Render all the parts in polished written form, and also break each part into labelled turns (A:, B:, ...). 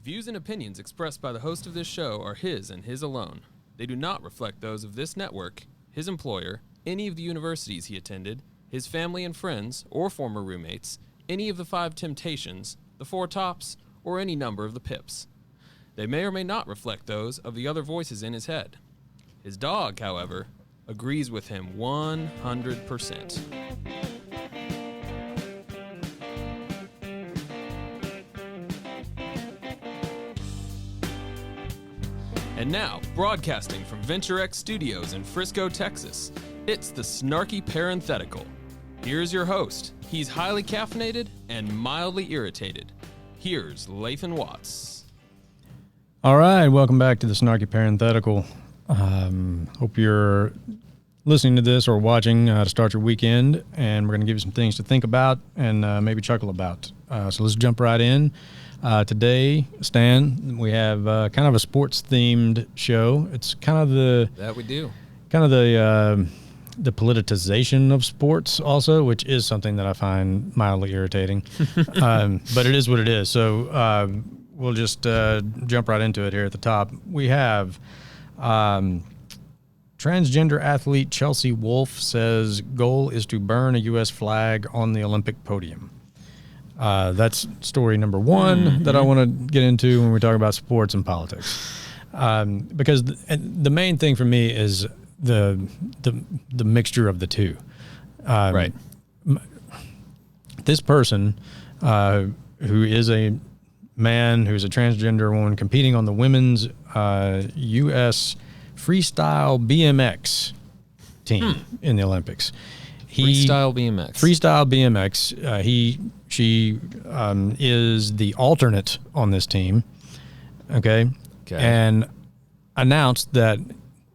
A: views and opinions expressed by the host of this show are his and his alone. They do not reflect those of this network, his employer, any of the universities he attended, his family and friends, or former roommates, any of the 5 Temptations, the 4 Tops, or any number of the Pips. They may or may not reflect those of the other voices in his head. His dog, however, agrees with him 100%. And now, broadcasting from Venture X Studios in Frisco, Texas, it's the Snarky Parenthetical. Here's your host. He's highly caffeinated and mildly irritated. Here's Lathan Watts.
B: All right, welcome back to the Snarky Parenthetical. Hope you're listening to this or watching to start your weekend, and we're going to give you some things to think about and maybe chuckle about. So let's jump right in. Today, Stan, we have kind of a sports-themed show. It's kind of the politicization of sports also, which is something that I find mildly irritating. But it is what it is. So we'll just jump right into it here at the top. We have transgender athlete Chelsea Wolfe says goal is to burn a U.S. flag on the Olympic podium. That's story number one that I want to get into when we talk about sports and politics. Because the main thing for me is the mixture of the two.
A: Right.
B: This person, who is a man who's a transgender woman competing on the women's U.S. freestyle BMX team in the Olympics.
A: Freestyle BMX. She is the alternate on this team. Okay. And announced that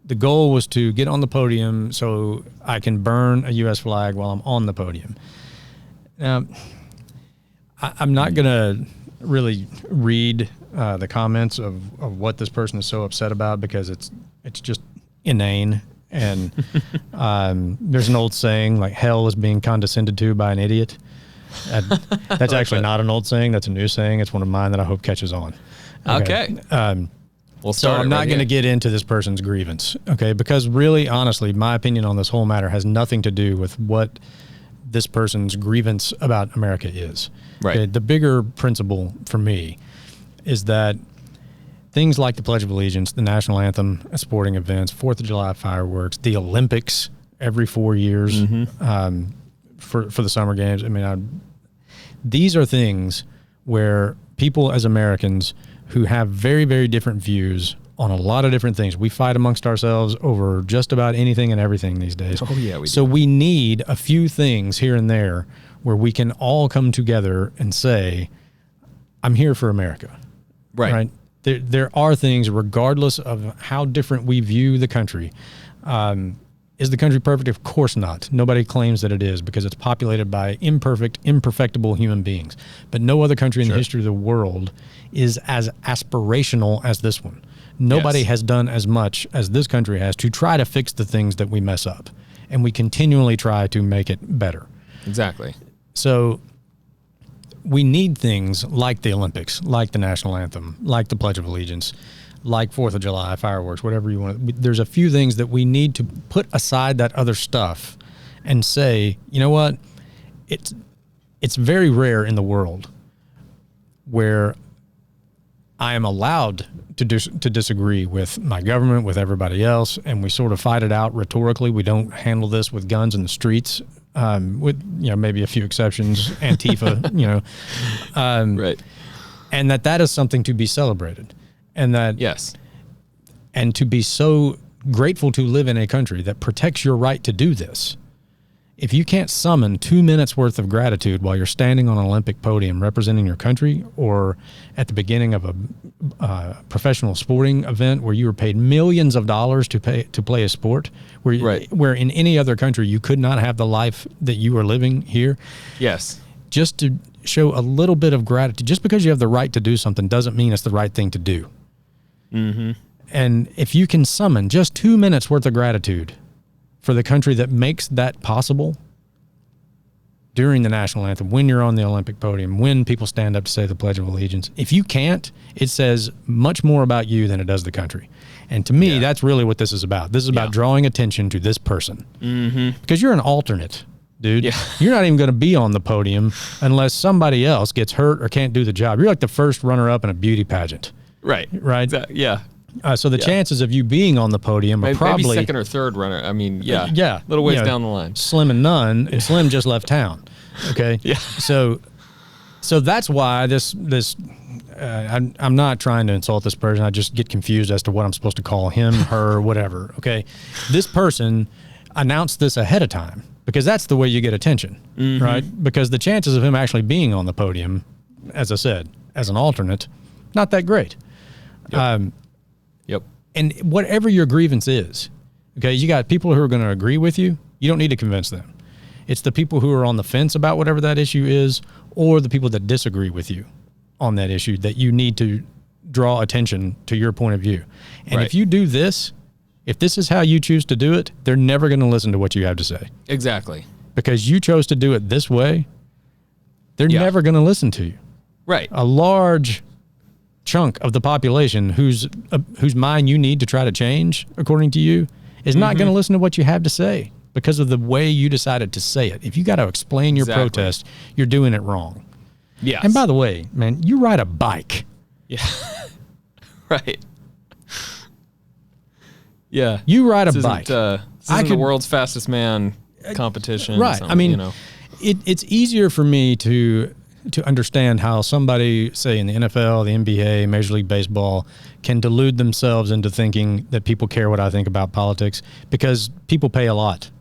A: the goal was to get on the podium so I can burn a U.S. flag while I'm on the podium. Now, I'm not going to really read the comments of what this person is so upset about because it's just inane. And there's an old saying like hell is being condescended to by an idiot. That's actually not an old saying. That's a new saying. It's one of mine that I hope catches on. Okay.
B: So I'm not going to get into this person's grievance, okay? Because really, honestly, my opinion on this whole matter has nothing to do with what this person's grievance about America is.
A: Right.
B: Okay? The bigger principle for me is that things like the Pledge of Allegiance, the national anthem, sporting events, 4th of July fireworks, the Olympics every 4 years for the summer games. I mean, these are things where people as Americans who have very, very different views on a lot of different things. We fight amongst ourselves over just about anything and everything these days.
A: Oh, yeah, we do.
B: So we need a few things here and there where we can all come together and say, I'm here for America. Right? There are things, regardless of how different we view the country. Is the country perfect? Of course not. Nobody claims that it is because it's populated by imperfectible human beings. But no other country in the history of the world is as aspirational as this one. Nobody has done as much as this country has to try to fix the things that we mess up. And we continually try to make it better.
A: Exactly.
B: So we need things like the Olympics, like the national anthem, like the Pledge of Allegiance, like 4th of July, fireworks, whatever you want. There's a few things that we need to put aside that other stuff and say, you know what? It's very rare in the world where I am allowed to disagree with my government, with everybody else, and we sort of fight it out rhetorically. We don't handle this with guns in the streets. With maybe a few exceptions, Antifa,
A: right,
B: and that is something to be celebrated, and that and to be so grateful to live in a country that protects your right to do this. If you can't summon 2 minutes worth of gratitude while you're standing on an Olympic podium representing your country, or at the beginning of a professional sporting event where you were paid millions of dollars to play a sport, where in any other country you could not have the life that you are living here.
A: Yes.
B: Just to show a little bit of gratitude, just because you have the right to do something doesn't mean it's the right thing to do.
A: Mm-hmm.
B: And if you can summon just 2 minutes worth of gratitude for the country that makes that possible,
A: during the national anthem, when you're on the Olympic podium, when people stand up to say the Pledge of Allegiance. If you can't, it says much more about you than it does the country. And to me, that's really what this is about. This is about drawing attention to this person. Because you're an alternate, dude. You're not even going to be on the podium unless somebody else gets hurt or can't do the job. You're like the first runner-up in a beauty pageant.
B: Right.
A: Yeah. So the chances of you being on the podium are probably
B: maybe second or third runner. I mean, little ways down the line.
A: Slim and none, and Slim just left town. Okay. So that's why I'm not trying to insult this person. I just get confused as to what I'm supposed to call him, her, whatever. Okay. This person announced this ahead of time because that's the way you get attention, right? Because the chances of him actually being on the podium, as I said, as an alternate, not that great. And whatever your grievance is, okay, you got people who are going to agree with you. You don't need to convince them. It's the people who are on the fence about whatever that issue is, or the people that disagree with you on that issue that you need to draw attention to your point of view. And if you do this, if this is how you choose to do it, they're never going to listen to what you have to say.
B: Exactly.
A: Because you chose to do it this way, they're never going to listen to you.
B: Right.
A: A large chunk of the population whose mind you need to try to change, according to you, is not going to listen to what you have to say because of the way you decided to say it. If you got to explain your protest, you're doing it wrong.
B: Yes.
A: And by the way, man, you ride a bike.
B: Yeah. Right. Yeah.
A: You ride a bike.
B: This isn't the world's fastest man competition.
A: Right. I mean, it's easier for me to understand how somebody, say in the NFL, the NBA, Major League Baseball, can delude themselves into thinking that people care what I think about politics because people pay a lot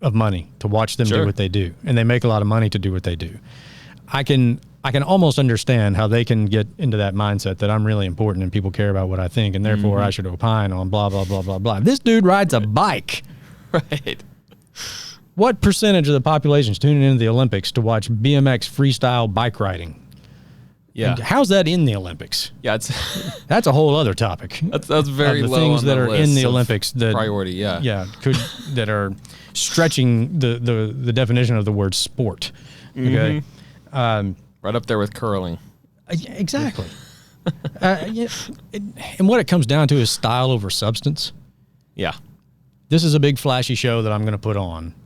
A: of money to watch them do what they do, and they make a lot of money to do what they do. I can almost understand how they can get into that mindset that I'm really important and people care about what I think, and therefore I should opine on blah, blah, blah, blah, blah. This dude rides a bike.
B: Right.
A: What percentage of the population is tuning into the Olympics to watch BMX freestyle bike riding?
B: Yeah.
A: And how's that in the Olympics?
B: Yeah,
A: that's a whole other topic.
B: That's very low
A: things
B: on
A: that
B: the
A: are
B: list
A: in the
B: of
A: Olympics that
B: priority. Yeah.
A: That are stretching the definition of the word sport. Okay.
B: Right up there with curling.
A: Exactly. And what it comes down to is style over substance.
B: Yeah.
A: This is a big flashy show that I'm going to put on.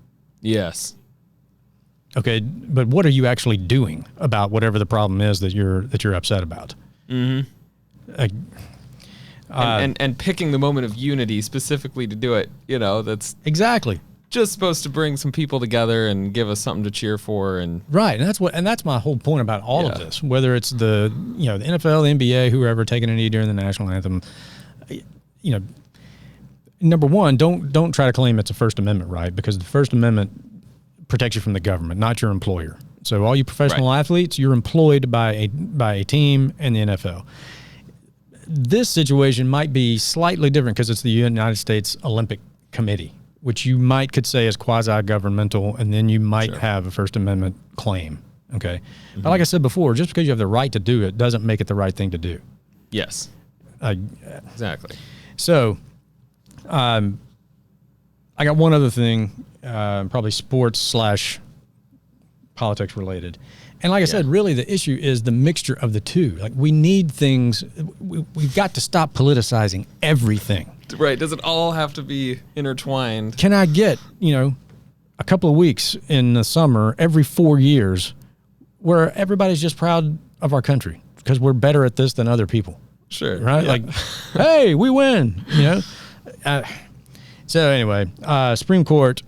B: Yes.
A: Okay, but what are you actually doing about whatever the problem is that you're upset about?
B: And picking the moment of unity specifically to do it, that's
A: exactly
B: just supposed to bring some people together and give us something to cheer for. And
A: right, and that's my whole point about all of this. Whether it's the the NFL, the NBA, whoever taking a knee during the national anthem, number one, don't try to claim it's a First Amendment right, because the First Amendment protects you from the government, not your employer. So all you professional athletes, you're employed by a team and the NFL. This situation might be slightly different because it's the United States Olympic Committee, which you could say is quasi-governmental, and then you might have a First Amendment claim. Okay. But like I said before, just because you have the right to do it doesn't make it the right thing to do.
B: Yes. Exactly.
A: So, I got one other thing, probably sports / politics related. And like I said, really the issue is the mixture of the two. Like, we need things, we've got to stop politicizing everything.
B: Right. Does it all have to be intertwined?
A: Can I get, a couple of weeks in the summer every 4 years where everybody's just proud of our country because we're better at this than other people?
B: Sure.
A: Right?
B: Yeah.
A: Like, hey, we win, So anyway, Supreme Court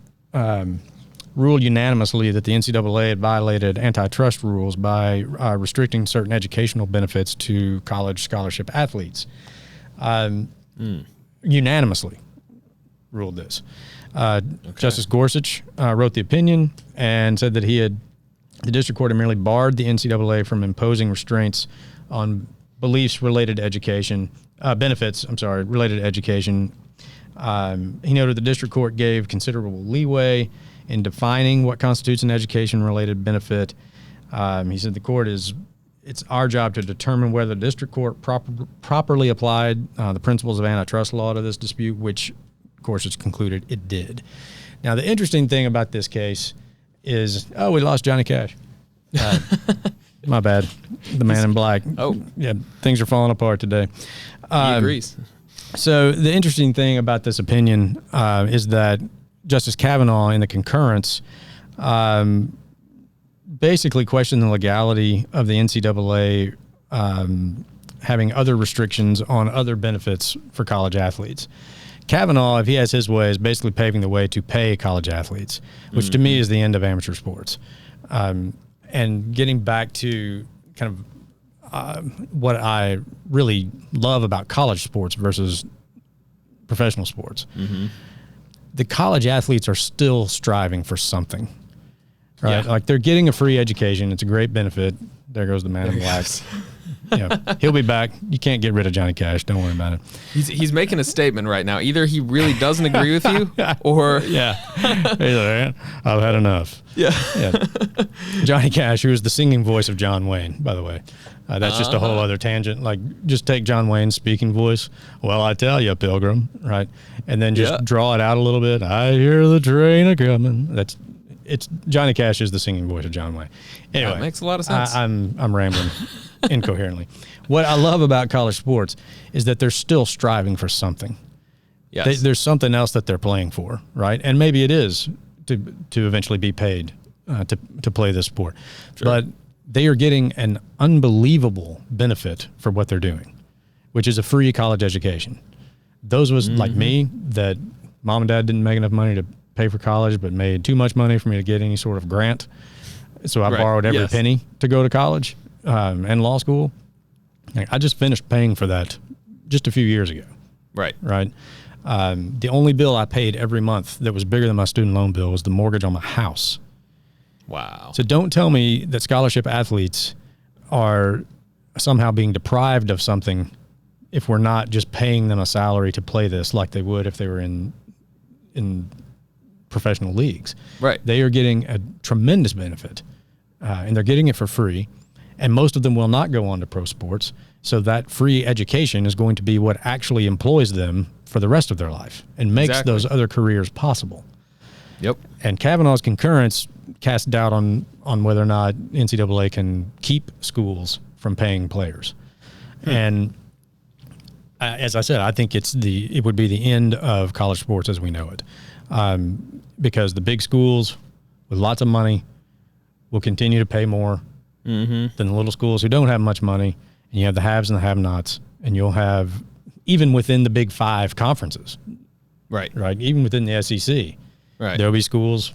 A: ruled unanimously that the NCAA had violated antitrust rules by restricting certain educational benefits to college scholarship athletes. Unanimously ruled this. Justice Gorsuch wrote the opinion and said that the district court had merely barred the NCAA from imposing restraints on beliefs related to education, related to education. He noted the district court gave considerable leeway in defining what constitutes an education-related benefit. He said the court it's our job to determine whether the district court properly applied the principles of antitrust law to this dispute, which, of course, it's concluded it did. Now, the interesting thing about this case is, oh, we lost Johnny Cash. My bad. The man in black.
C: Oh.
A: Yeah, things are falling apart today.
C: He agrees.
A: So the interesting thing about this opinion is that Justice Kavanaugh in the concurrence basically questioned the legality of the NCAA having other restrictions on other benefits for college athletes. Kavanaugh, if he has his way, is basically paving the way to pay college athletes, which to me is the end of amateur sports. And getting back to kind of what I really love about college sports versus professional sports. The college athletes are still striving for something, right?
C: Yeah.
A: Like they're getting a free education. It's a great benefit. There goes the man in black. He'll be back. You can't get rid of Johnny Cash. Don't worry about it.
C: He's making a statement right now. Either he really doesn't agree with you, or
A: I've had enough.
C: Yeah.
A: Johnny Cash, who is the singing voice of John Wayne, by the way. That's just a whole other tangent. Like, just take John Wayne's speaking voice. Well, I tell you, Pilgrim, right? And then just draw it out a little bit. I hear the train a coming. It's Johnny Cash is the singing voice of John Wayne. Anyway,
C: that makes a lot of sense.
A: I'm rambling incoherently. What I love about college sports is that they're still striving for something.
C: Yes.
A: There's something else that they're playing for, right? And maybe it is to eventually be paid to play this sport. Sure. But they are getting an unbelievable benefit for what they're doing, which is a free college education. Those was like me, that mom and dad didn't make enough money to pay for college, but made too much money for me to get any sort of grant. So I borrowed every penny to go to college and law school. I just finished paying for that just a few years ago.
C: Right.
A: The only bill I paid every month that was bigger than my student loan bill was the mortgage on my house.
C: Wow.
A: So don't tell me that scholarship athletes are somehow being deprived of something if we're not just paying them a salary to play this like they would if they were in professional leagues.
C: Right.
A: They are getting a tremendous benefit, and they're getting it for free. And most of them will not go on to pro sports. So that free education is going to be what actually employs them for the rest of their life and makes those other careers possible.
C: Yep.
A: And Kavanaugh's concurrence casts doubt on whether or not NCAA can keep schools from paying players. And as I said, I think it would be the end of college sports as we know it, because the big schools with lots of money will continue to pay more than the little schools who don't have much money. And you have the haves and the have-nots, and you'll have, even within the Big Five conferences, right, even within the SEC, there'll be schools,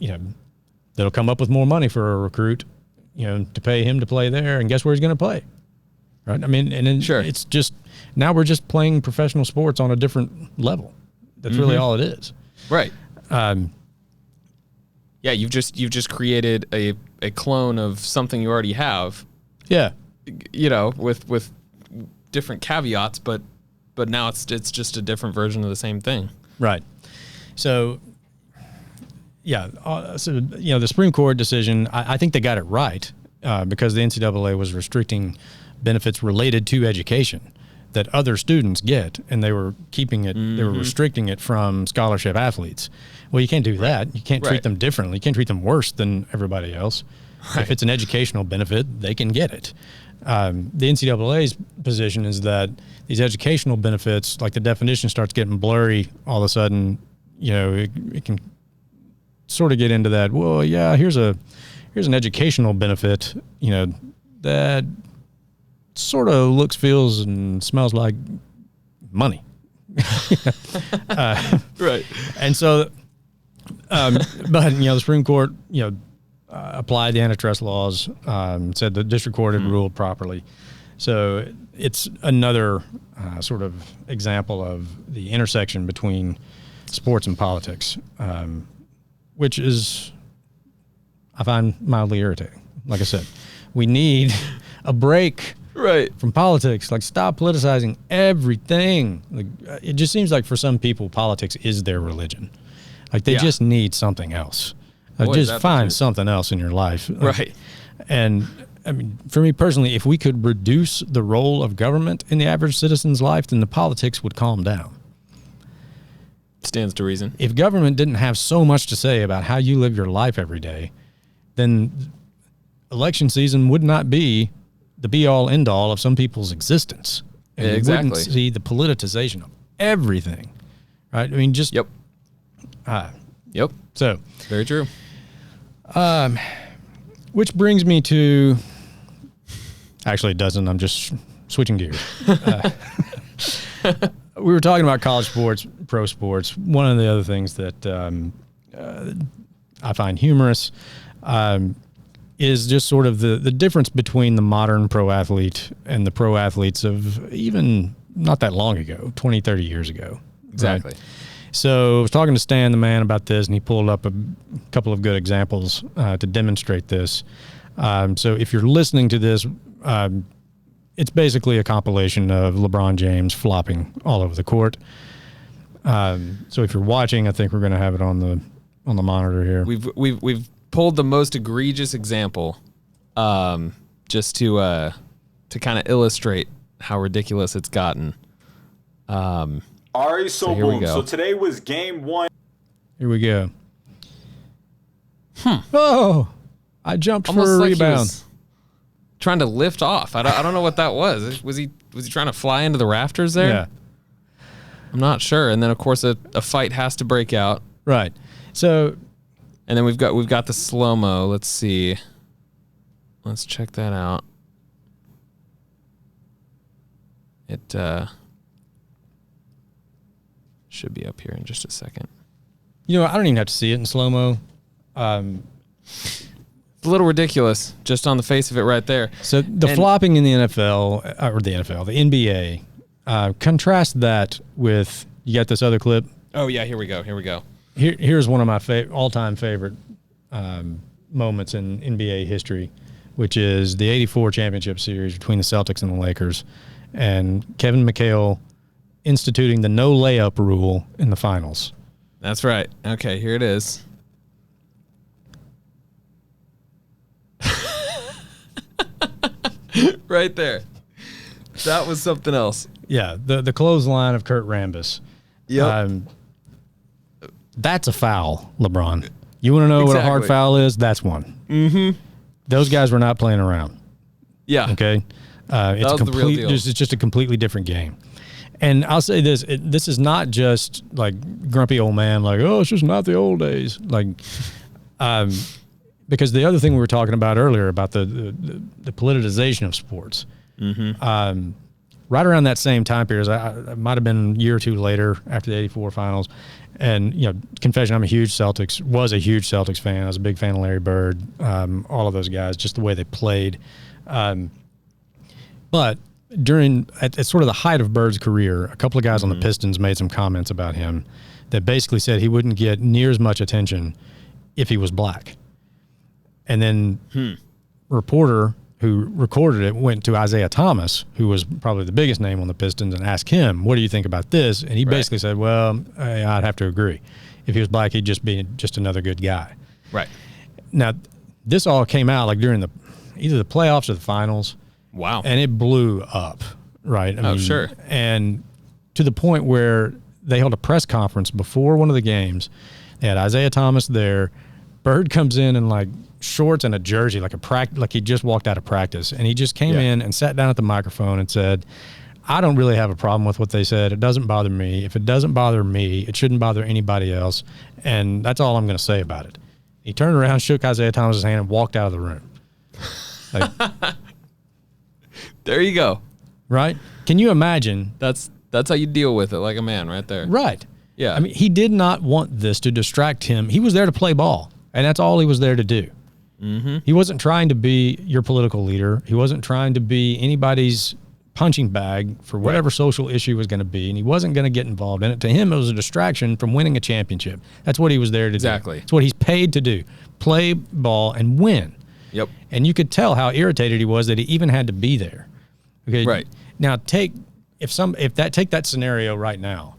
A: that'll come up with more money for a recruit, to pay him to play there, and guess where he's going to play, right? I mean, and then it's just, now we're just playing professional sports on a different level. That's really all it is.
C: Right. You've just created a clone of something you already have.
A: Yeah.
C: With different caveats, but now it's just a different version of the same thing.
A: Right. So, the Supreme Court decision, I think they got it right because the NCAA was restricting benefits related to education that other students get, and they were keeping it, they were restricting it from scholarship athletes. Well, you can't do that. You can't treat them differently. You can't treat them worse than everybody else. If it's an educational benefit, they can get it. The NCAA's position is that these educational benefits, like the definition starts getting blurry all of a sudden, it can sort of get into that, well, yeah, here's an educational benefit, that sort of looks, feels, and smells like money.
C: Right.
A: And so, but, the Supreme Court, applied the antitrust laws, said the district court had ruled properly. So it's another sort of example of the intersection between sports and politics, which is, I find, mildly irritating. Like I said, we need a break from politics. Like, stop politicizing everything. Like, it just seems like for some people, politics is their religion. Like, they just need something else. Just find something else in your life.
C: Right.
A: And I mean, for me personally, if we could reduce the role of government in the average citizen's life, then the politics would calm down.
C: Stands to reason.
B: If government didn't have so much to say about how you live your life every day, then election season would not be the be-all, end-all of some people's existence. And
C: exactly.
B: You wouldn't see the politicization of everything, right? I mean, just...
C: Yep. Yep.
B: So...
C: Very true.
B: Which brings me to... Actually, it doesn't. I'm just switching gears. We were talking about college sports, pro sports. One of the other things that I find humorous is just sort of the difference between the modern pro athlete and the pro athletes of even not that long ago, 20, 30 years ago.
C: Exactly.
B: Right? So I was talking to Stan, the man, about this, and he pulled up a couple of good examples to demonstrate this. So if you're listening to this, it's basically a compilation of LeBron James flopping all over the court. So if you're watching, I think we're going to have it on the monitor here.
C: We've pulled the most egregious example, just to kind of illustrate how ridiculous it's gotten.
D: All right, so boom. So today was game 1.
B: Here we go. Oh, I jumped almost for a rebound.
C: Trying to lift off. I don't know what that was. Was he trying to fly into the rafters there?
B: Yeah.
C: I'm not sure. And then of course a fight has to break out.
B: Right. So,
C: and then we've got the slow-mo. Let's see. Let's check that out. It should be up here in just a second.
B: You know, I don't even have to see it in slow-mo.
C: It's a little ridiculous just on the face of it right there.
B: So the flopping in the NFL, or the NBA, contrast that with, you got this other clip?
C: Oh, yeah, here we go.
B: Here's one of my all-time favorite moments in NBA history, which is the 84 championship series between the Celtics and the Lakers, and Kevin McHale instituting the no layup rule in the finals.
C: That's right. Okay, here it is. Right there. That was something else.
B: Yeah, the clothesline of Kurt Rambis.
C: Yep.
B: That's a foul, LeBron. You want to know what a hard foul is? That's one.
C: Mm-hmm.
B: Those guys were not playing around.
C: Yeah.
B: Okay. It's a complete. It's just a completely different game. And I'll say this: this is not just like grumpy old man, like, oh, it's just not the old days, like, because the other thing we were talking about earlier about the politicization of sports.
C: Mm-hmm.
B: Right around that same time period, I might have been a year or two later after the '84 finals, and confession, was a huge Celtics fan. I was a big fan of Larry Bird, all of those guys, just the way they played. But at sort of the height of Bird's career, a couple of guys on the Pistons made some comments about him that basically said he wouldn't get near as much attention if he was black. And then reporter who recorded it went to Isaiah Thomas, who was probably the biggest name on the Pistons, and asked him, what do you think about this? And he basically said, well, I'd have to agree. If he was black, he'd just be just another good guy.
C: Right.
B: Now, this all came out like during either the playoffs or the finals.
C: Wow.
B: And it blew up, right? I mean,
C: sure.
B: And to the point where they held a press conference before one of the games. They had Isaiah Thomas there. Bird comes in like shorts and a jersey, like he just walked out of practice. And he just came in and sat down at the microphone and said, I don't really have a problem with what they said. It doesn't bother me. If it doesn't bother me, it shouldn't bother anybody else. And that's all I'm going to say about it. He turned around, shook Isaiah Thomas's hand, and walked out of the room. Like,
C: there you go.
B: Right? Can you imagine?
C: That's how you deal with it, like a man right there.
B: Right.
C: Yeah.
B: I mean, he did not want this to distract him. He was there to play ball, and that's all he was there to do.
C: Mm-hmm.
B: He wasn't trying to be your political leader. He wasn't trying to be anybody's punching bag for whatever social issue was going to be, and he wasn't going to get involved in it. To him, it was a distraction from winning a championship. That's what he was there to do.
C: Exactly.
B: It's what he's paid to do. Play ball and win.
C: Yep.
B: And you could tell how irritated he was that he even had to be there. Okay.
C: Right.
B: Now take that scenario right now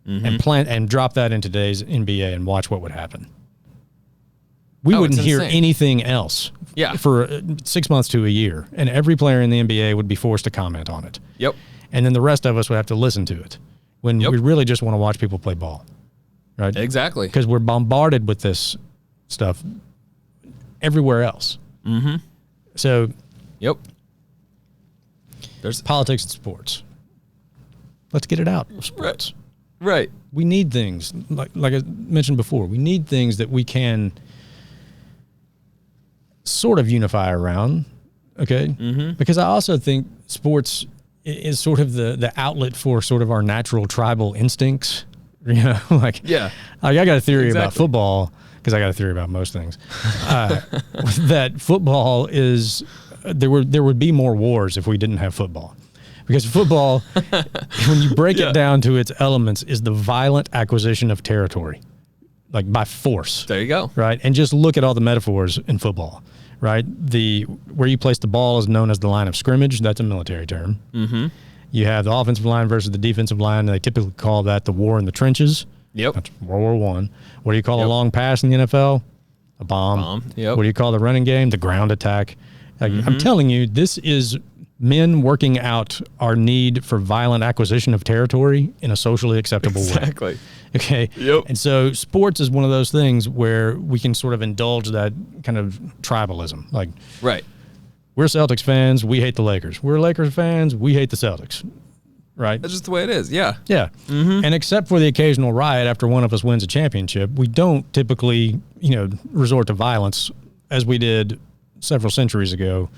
B: and drop that in today's NBA and watch what would happen. We wouldn't hear anything else for 6 months to a year, and every player in the NBA would be forced to comment on it.
C: Yep.
B: And then the rest of us would have to listen to it. when we really just want to watch people play ball, right?
C: Exactly.
B: Because we're bombarded with this stuff everywhere else.
C: Mm-hmm.
B: So,
C: there's
B: politics and sports. Let's get it out of sports.
C: Right.
B: We need things, like I mentioned before, we need things that we can sort of unify around, okay?
C: Mm-hmm.
B: Because I also think sports is sort of the outlet for sort of our natural tribal instincts, like I got a theory about football, because I got a theory about most things, that football is, there would be more wars if we didn't have football. Because football, when you break it down to its elements, is the violent acquisition of territory, like by force.
C: There you go.
B: Right? And just look at all the metaphors in football, right? Where you place the ball is known as the line of scrimmage. That's a military term.
C: Mm-hmm.
B: You have the offensive line versus the defensive line, and they typically call that the war in the trenches.
C: Yep.
B: That's World War I. What do you call a long pass in the NFL? A bomb.
C: Yep.
B: What do you call the running game? The ground attack. Like, I'm telling you, this is men working out our need for violent acquisition of territory in a socially acceptable way.
C: Exactly.
B: Okay.
C: Yep.
B: And so sports is one of those things where we can sort of indulge that kind of tribalism. Like, we're Celtics fans, we hate the Lakers. We're Lakers fans, we hate the Celtics. Right?
C: That's just the way it is. Yeah.
B: Yeah. Mm-hmm. And except for the occasional riot after one of us wins a championship, we don't typically, resort to violence as we did several centuries ago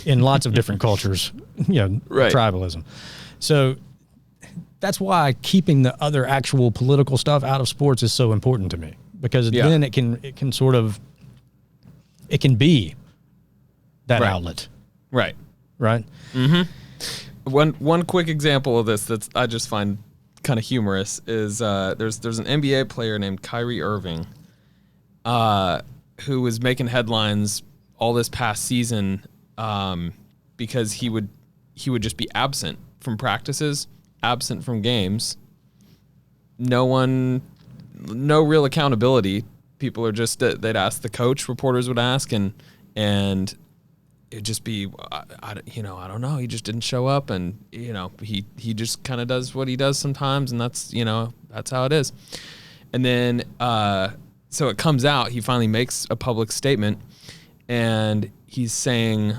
B: in lots of different cultures, tribalism. So that's why keeping the other actual political stuff out of sports is so important to me, because then it can sort of, it can be that outlet.
C: Right.
B: Right.
C: Mm-hmm. One quick example of this that's I just find kind of humorous is there's an NBA player named Kyrie Irving, who was making headlines all this past season, because he would just be absent from practices, absent from games. No real accountability. People are just, they'd ask the coach, reporters would ask, and it'd just be, I don't know. He just didn't show up, and he just kind of does what he does sometimes, and that's how it is. And then so it comes out. He finally makes a public statement. And he's saying,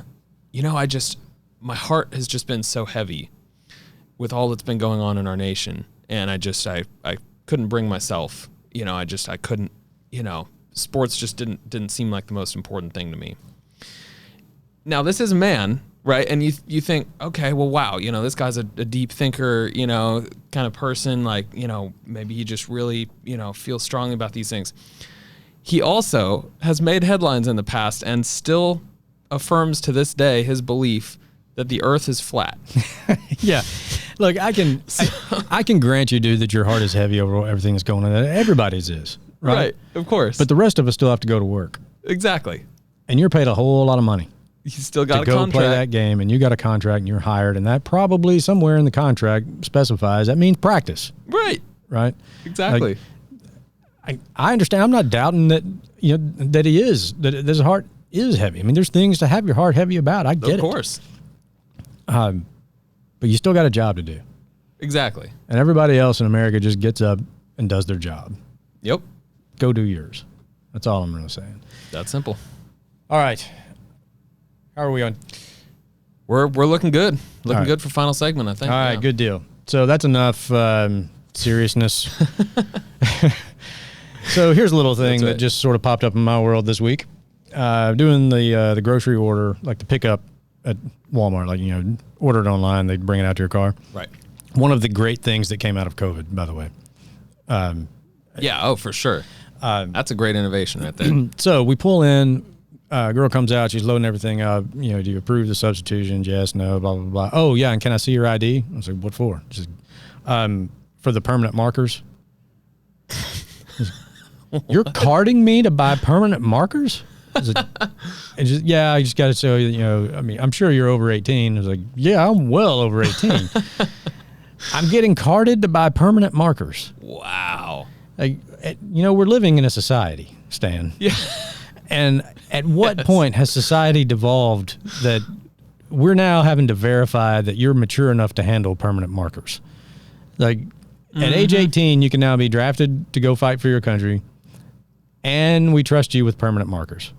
C: my heart has just been so heavy with all that's been going on in our nation. And I couldn't bring myself, I couldn't, sports just didn't seem like the most important thing to me. Now, this is a man, right? And you think, okay, well, wow, this guy's a deep thinker, kind of person, like, maybe he just really, feels strongly about these things. He also has made headlines in the past and still affirms to this day his belief that the earth is flat.
B: Yeah. Look, I can grant you, dude, that your heart is heavy over everything that's going on. Everybody's is. Right?
C: Of course.
B: But the rest of us still have to go to work.
C: Exactly.
B: And you're paid a whole lot of money.
C: You still got
B: to go play that game, and you got a contract, and you're hired, and that probably somewhere in the contract specifies that means practice.
C: Right.
B: Right?
C: Exactly.
B: I understand. I'm not doubting that that his heart is heavy. I mean, there's things to have your heart heavy about. I get it.
C: Of course.
B: But you still got a job to do.
C: Exactly.
B: And everybody else in America just gets up and does their job.
C: Yep.
B: Go do yours. That's all I'm really saying.
C: That's simple.
B: All right. How are we on?
C: We're looking good. Looking good for final segment, I think.
B: All right, good deal. So that's enough seriousness. So here's a little thing that just sort of popped up in my world this week. Doing the grocery order, like the pickup at Walmart, like, order it online, they bring it out to your car.
C: Right.
B: One of the great things that came out of COVID, by the way.
C: For sure. That's a great innovation right there.
B: So we pull in, girl comes out, she's loading everything up. Do you approve the substitution? Yes, no, blah, blah, blah. Oh, yeah, and can I see your ID? I was like, what for? She's for the permanent markers. You're carding me to buy permanent markers? I just got to show you, I'm sure you're over 18. I was like, yeah, I'm well over 18. I'm getting carded to buy permanent markers.
C: Wow.
B: Like, we're living in a society, Stan.
C: Yeah.
B: And at what point has society devolved that we're now having to verify that you're mature enough to handle permanent markers? Like, At age 18, you can now be drafted to go fight for your country, and we trust you with permanent markers.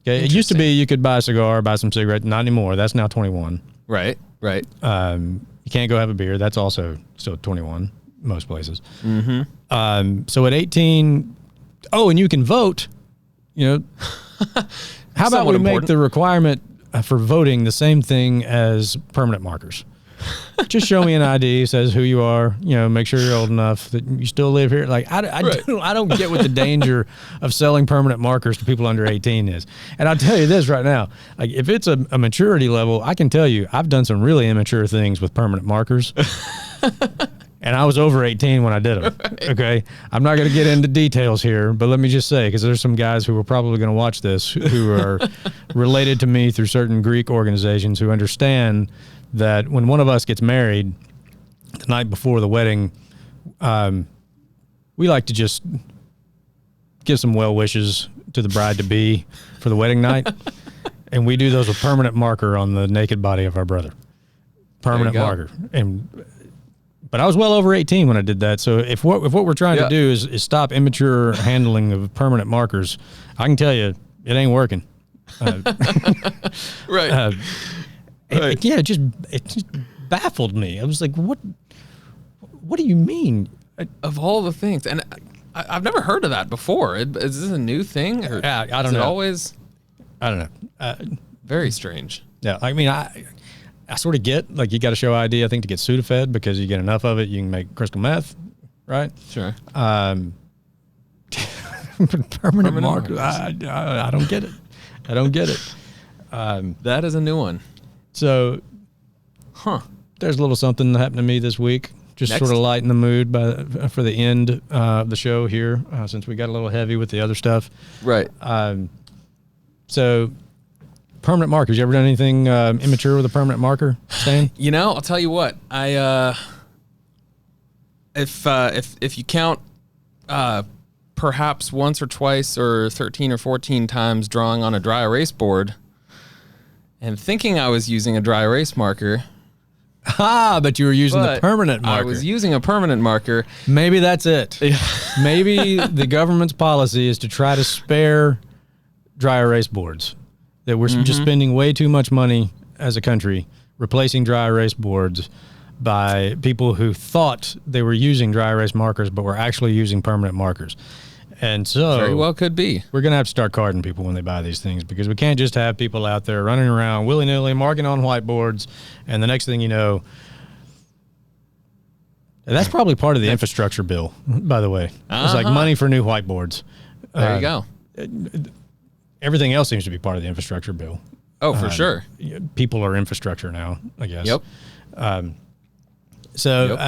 B: Okay, it used to be you could buy a cigar, buy some cigarettes. Not anymore. That's now 21.
C: Right.
B: You can't go have a beer. That's also still 21 most places. So at 18, and you can vote. How about we make the requirement for voting the same thing as permanent markers? Just show me an ID, says who you are, make sure you're old enough that you still live here. Like, I don't get what the danger of selling permanent markers to people under 18 is. And I'll tell you this right now, like if it's a maturity level, I can tell you I've done some really immature things with permanent markers. And I was over 18 when I did them. Right. Okay. I'm not going to get into details here, but let me just say, because there's some guys who are probably going to watch this who are related to me through certain Greek organizations who understand that when one of us gets married the night before the wedding, we like to just give some well wishes to the bride-to-be for the wedding night. And we do those with permanent marker on the naked body of our brother. Permanent marker. But I was well over 18 when I did that. So if what we're trying to do is stop immature handling of permanent markers, I can tell you it ain't working.
C: Right.
B: It just baffled me. I was like, what do you mean?
C: Of all the things, and I've never heard of that before. Is this a new thing? Or
B: I don't know.
C: Always?
B: I don't know.
C: Very strange.
B: Yeah, I mean, I sort of get, like, you got to show ID, I think, to get Sudafed, because you get enough of it, you can make crystal meth, right?
C: Sure.
B: Permanent marker. I don't get it. I don't get it.
C: That is a new one.
B: So, there's a little something that happened to me this week. Just sort of lighten the mood for the end of the show here, since we got a little heavy with the other stuff.
C: Right.
B: So, permanent markers. You ever done anything immature with a permanent marker, Stan?
C: I'll tell you what. If you count perhaps once or twice or 13 or 14 times drawing on a dry erase board and thinking I was using a dry erase marker.
B: But you were using the permanent marker.
C: I was using a permanent marker.
B: Maybe that's it. Maybe the government's policy is to try to spare dry erase boards. That we're just spending way too much money as a country replacing dry erase boards by people who thought they were using dry erase markers but were actually using permanent markers. And so
C: very well could be.
B: We're going to have to start carding people when they buy these things, because we can't just have people out there running around willy-nilly marking on whiteboards, and the next thing you know, that's probably part of the infrastructure bill, by the way. It's like money for new whiteboards.
C: There you go.
B: Everything else seems to be part of the infrastructure bill.
C: Oh, for sure.
B: People are infrastructure now, I guess.
C: Yep.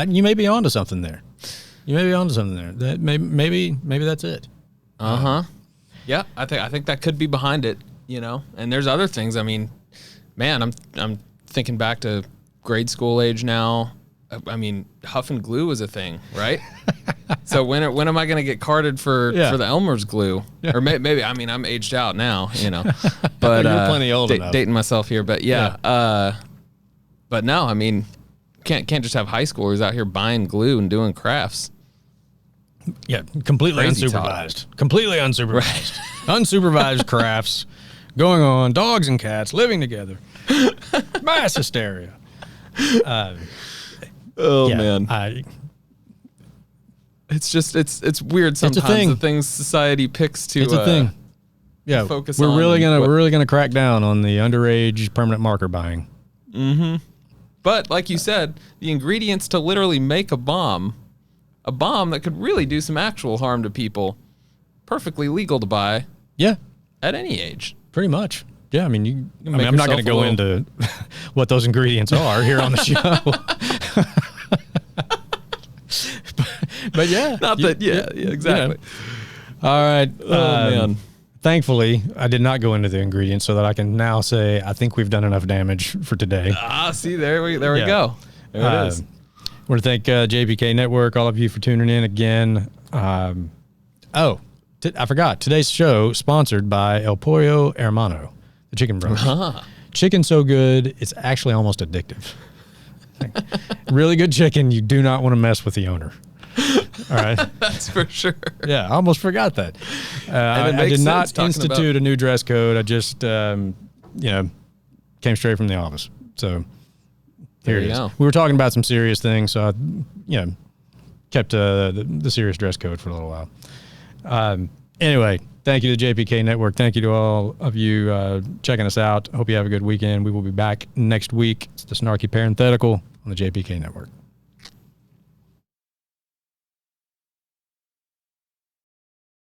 B: You may be onto something there. That maybe that's it.
C: Yeah, I think that could be behind it. And there's other things. I mean, man, I'm thinking back to grade school age now. I mean, huff and glue was a thing, right? So when am I going to get carded for the Elmer's glue? Or maybe I'm aged out now, But
B: you're plenty old enough.
C: Dating myself here, but but no, I mean, can't just have high schoolers out here buying glue and doing crafts.
B: Yeah, completely
C: Crazy
B: unsupervised. Completely unsupervised. Right. Unsupervised crafts going on, dogs and cats living together. Mass hysteria.
C: Man. It's weird sometimes the things society picks to
B: it's a thing. Yeah,
C: focus
B: we're
C: on.
B: We're really gonna crack down on the underage permanent marker buying.
C: But like you said, the ingredients to literally make a bomb that could really do some actual harm to people, perfectly legal to buy.
B: Yeah,
C: at any age,
B: pretty much. Yeah, I'm not going to go into what those ingredients are here on the show. but yeah,
C: not that. Yeah, exactly.
B: All right.
C: Oh man.
B: Thankfully, I did not go into the ingredients so that I can now say I think we've done enough damage for today.
C: See, there we go. There it is.
B: I want to thank JPK Network, all of you for tuning in again. I forgot. Today's show sponsored by El Pollo Hermano, the chicken brothers. Chicken so good, it's actually almost addictive. really good chicken, you do not want to mess with the owner. All right.
C: That's for sure.
B: Yeah, I almost forgot that. I did not institute a new dress code. I just, came straight from the office. So here it is. Go. We were talking about some serious things, so I, kept the serious dress code for a little while. Anyway, thank you to the JPK Network. Thank you to all of you checking us out. Hope you have a good weekend. We will be back next week. It's the Snarky Parenthetical on the JPK Network.